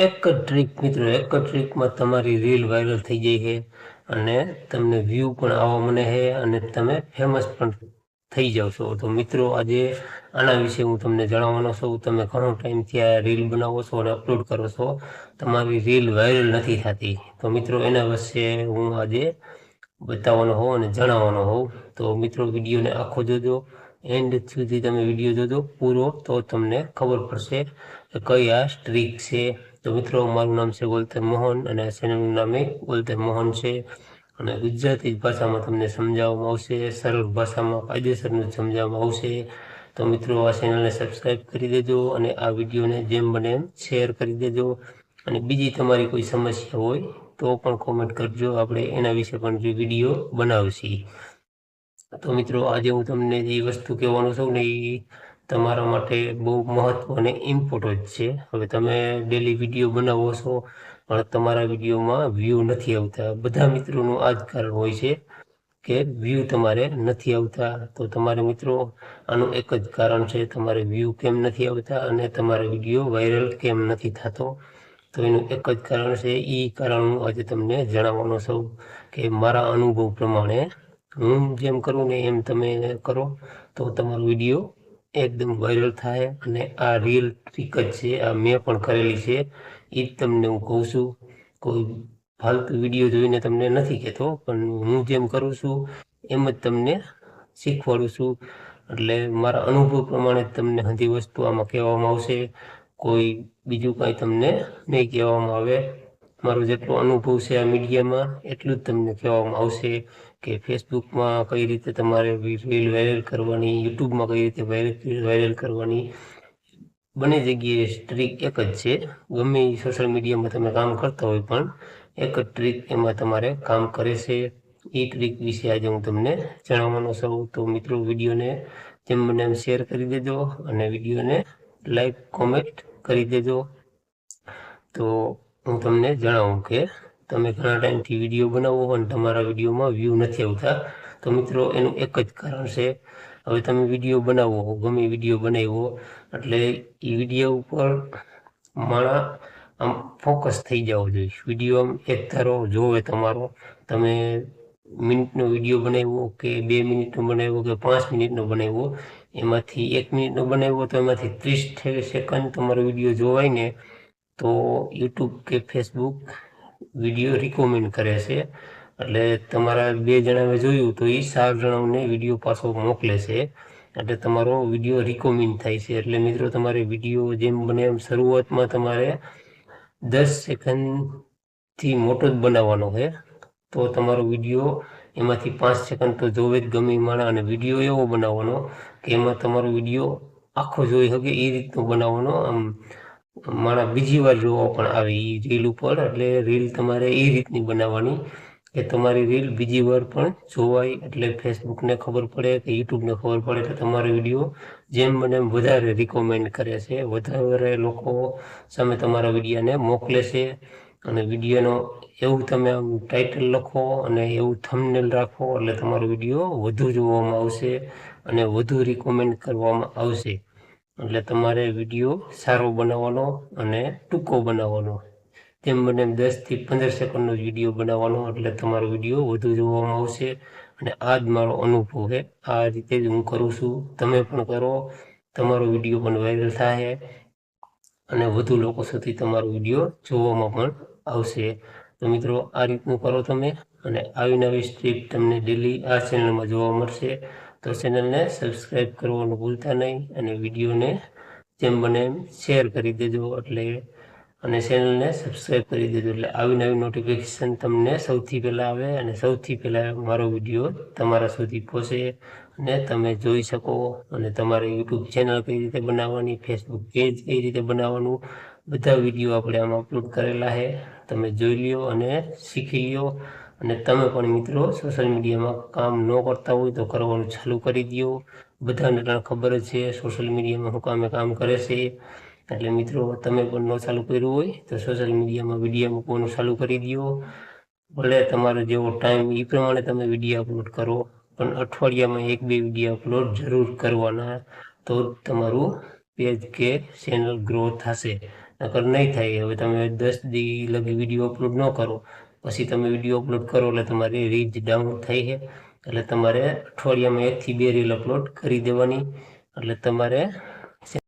એક જ ટ્રીક મિત્રો, એક જ ટ્રીકમાં તમારી રીલ વાયરલ થઈ જાય છે અને તમને વ્યૂ પણ આવવા મને છે અને તમે ફેમસ પણ થઈ જાવ છો. તો મિત્રો આજે આના વિશે હું તમને જણાવવાનો છું. તમે ઘણો ટાઈમથી આ રીલ બનાવો છો અને અપલોડ કરો છો, તમારી રીલ વાયરલ નથી થતી. તો મિત્રો એના વિશે હું આજે બતાવવાનો હોઉં અને જણાવવાનો હોઉં. તો મિત્રો વિડીયોને આખો જોજો, એન્ડ સુધી તમે વિડીયો જોજો પૂરો, તો તમને ખબર પડશે કે કઈ આ ટ્રીક છે. તો મિત્રો મારું નામ છે બોલતેર મોહન અને આ ચેનલનું નામ બોલતેર મોહન છે અને ગુજરાતી ભાષામાં તમને સમજાવવામાં આવશે, સરળ ભાષામાં કાયદેસરનું સમજાવવામાં આવશે. તો મિત્રો આ ચેનલને સબસ્ક્રાઈબ કરી દેજો અને આ વિડીયોને જેમ બને એમ શેર કરી દેજો. અને બીજી તમારી કોઈ સમસ્યા હોય તો પણ કોમેન્ટ કરજો, આપણે એના વિશે પણ વિડીયો બનાવશી. તો મિત્રો આજે હું તમને જે વસ્તુ કહેવાનું છું ને એ તમારા માટે બહુ મહત્વ અને ઇમ્પોર્ટન્ટ છે. હવે તમે ડેલી વિડીયો બનાવો છો પણ તમારા વિડીયોમાં વ્યૂ નથી આવતા. બધા મિત્રોનું આ જ કારણ હોય છે કે વ્યૂ તમારે નથી આવતા. તો તમારે મિત્રો આનું એક જ કારણ છે, તમારે વ્યૂ કેમ નથી આવતા અને તમારો વિડીયો વાયરલ કેમ નથી થતો. તો એનું એક જ કારણ છે. એ કારણ હું આજે તમને જણાવવાનો છું કે મારા અનુભવ પ્રમાણે હું જેમ કરું ને એમ તમે કરો તો તમારો વિડીયો એકદમ વાયરલ થાય. અને આ રીલ ટ્રીક જ છે, આ મેં પણ કરેલી છે, એ જ તમને હું કહું છું. કોઈ ફાલતુ વિડીયો જોઈને તમને નથી કહેતો, પણ હું જેમ કરું છું એમ જ તમને શીખવાડું છું. એટલે મારા અનુભવ પ્રમાણે તમને બધી વસ્તુ આમાં કહેવામાં આવશે, કોઈ બીજું કાંઈ તમને નહીં કહેવામાં આવે. મારો જેટલો અનુભવ છે આ મીડિયામાં એટલું જ તમને કહેવામાં આવશે કે ફેસબુકમાં કઈ રીતે તમારે રીલ વાયરલ કરવાની, યુટ્યુબમાં કઈ રીતે વાયરલ કરવાની. બંને જગ્યાએ ટ્રીક એક જ છે. ગમે એ સોશિયલ મીડિયામાં તમે કામ કરતા હોય પણ એક જ ટ્રીક એમાં તમારે કામ કરે છે. એ ટ્રીક વિશે આજે હું તમને જણાવવાનો છું. તો મિત્રો વિડીયોને જેમ મને એમ શેર કરી દેજો અને વિડીયોને લાઈક કોમેન્ટ કરી દેજો. તો હું તમને જણાવું કે તમે ઘણા ટાઈમથી વિડીયો બનાવો અને તમારા વિડીયોમાં વ્યૂ નથી આવતા. તો મિત્રો એનું એક જ કારણ છે. હવે તમે વિડીયો બનાવો, ગમે વિડીયો બનાવ્યો એટલે એ વિડીયો ઉપર માણા આમ ફોકસ થઈ જવો જોઈએ. વિડીયો આમ એક ધારો જોવે તમારો, તમે મિનિટનો વિડીયો બનાવ્યો કે 2 મિનિટનો બનાવ્યો કે 5 મિનિટનો બનાવ્યો, એમાંથી 1 મિનિટનો બનાવ્યો તો એમાંથી 30 સેકન્ડ તમારો વિડીયો જોવાય ને તો યુટ્યુબ કે ફેસબુક વિડીયો રિકમેન્ડ કરે છે. એટલે તમારા 2 જણાએ જોયું તો એ 4 જણાઓને વિડીયો પાછો મોકલે છે. એટલે તમારો વિડીયો રિકમેન્ડ થાય છે. એટલે મિત્રો તમારે વિડીયો જેમ બને એમ શરૂઆતમાં તમારે 10 સેકન્ડથી મોટો જ બનાવવાનો છે. તો તમારો વિડીયો એમાંથી 5 સેકન્ડ તો જોવે જ ગમે માણા. અને વિડીયો એવો બનાવવાનો કે એમાં તમારો વિડીયો આખો જોઈ શકે એ રીતનો બનાવવાનો. આમ માણા બીજી વાર જોવા પણ આવે એ રીલ ઉપર. એટલે રીલ તમારે એ રીતની બનાવવાની કે તમારી રીલ બીજી વાર પણ જોવાય. એટલે ફેસબુકને ખબર પડે કે યુટ્યુબને ખબર પડે કે તમારો વિડીયો જેમ બને એમ વધારે રિકમેન્ડ કરે છે, વધારે લોકો સામે તમારા વિડીયોને મોકલે છે. અને વિડીયોનો એવું તમે આમ ટાઇટલ લખો અને એવું થંબનેલ રાખો એટલે તમારો વિડીયો વધુ જોવામાં આવશે અને વધુ રિકમેન્ડ કરવામાં આવશે. એટલે તમારે વિડીયો સારો બનાવવાનો અને ટૂંકો બનાવવાનો. તેમ બને 10થી 15 સેકન્ડનો વિડીયો બનાવવાનો એટલે તમારો વિડીયો વધુ જોવામાં આવશે. અને આ જ મારો અનુભવ છે. આ રીતે જ હું કરું છું, તમે પણ કરો, તમારો વિડીયો પણ વાયરલ થાય અને વધુ લોકો સુધી તમારો વિડીયો જોવામાં પણ આવશે. તો મિત્રો આ રીતનું કરો તમે, અને આવી નવી સ્ટ્રીપ તમને ડેલી આ ચેનલમાં જોવા મળશે. તો ચેનલને સબસ્ક્રાઈબ કરવાનું ભૂલતા નહીં અને વિડીયોને જેમ બને એમ શેર કરી દેજો. એટલે અને ચેનલને સબસ્ક્રાઈબ કરી દેજો એટલે આવી નવી નોટિફિકેશન તમને સૌથી પહેલાં આવે અને સૌથી પહેલાં મારો વિડીયો તમારા સુધી પહોંચે અને તમે જોઈ શકો. અને તમારે યુટ્યુબ ચેનલ કઈ રીતે બનાવવાની, ફેસબુક પેજ કઈ રીતે બનાવવાનું, બધા વિડીયો આપણે આમાં અપલોડ કરેલા છે. તમે જોઈ લ્યો અને શીખી લ્યો. અને તમે પણ મિત્રો સોશિયલ મીડિયામાં કામ ન કરતા હોય તો કરવાનું ચાલુ કરી દો. બધાને ખબર જ છે સોશિયલ મીડિયામાં શું કામ કરે છે. એટલે મિત્રો તમે પણ ન ચાલુ કર્યું હોય તો સોશિયલ મીડિયામાં વિડીયો મૂકવાનું ચાલુ કરી દો. ભલે તમારો જેવો ટાઈમ એ પ્રમાણે તમે વિડીયો અપલોડ કરો, પણ અઠવાડિયામાં 1-2 વિડીયો અપલોડ જરૂર કરવાના. તો તમારું પેજ કે ચેનલ ગ્રો થશે. નકર નહીં થાય. હવે તમે 10 દી લગી વિડીયો અપલોડ ન કરો, પછી તમે વિડીયો અપલોડ કરો એટલે તમારી રીચ ડાઉન થઈ છે. એટલે તમારે અઠવાડિયામાં 1 થી 2 રીલ અપલોડ કરી દેવાની. એટલે તમારે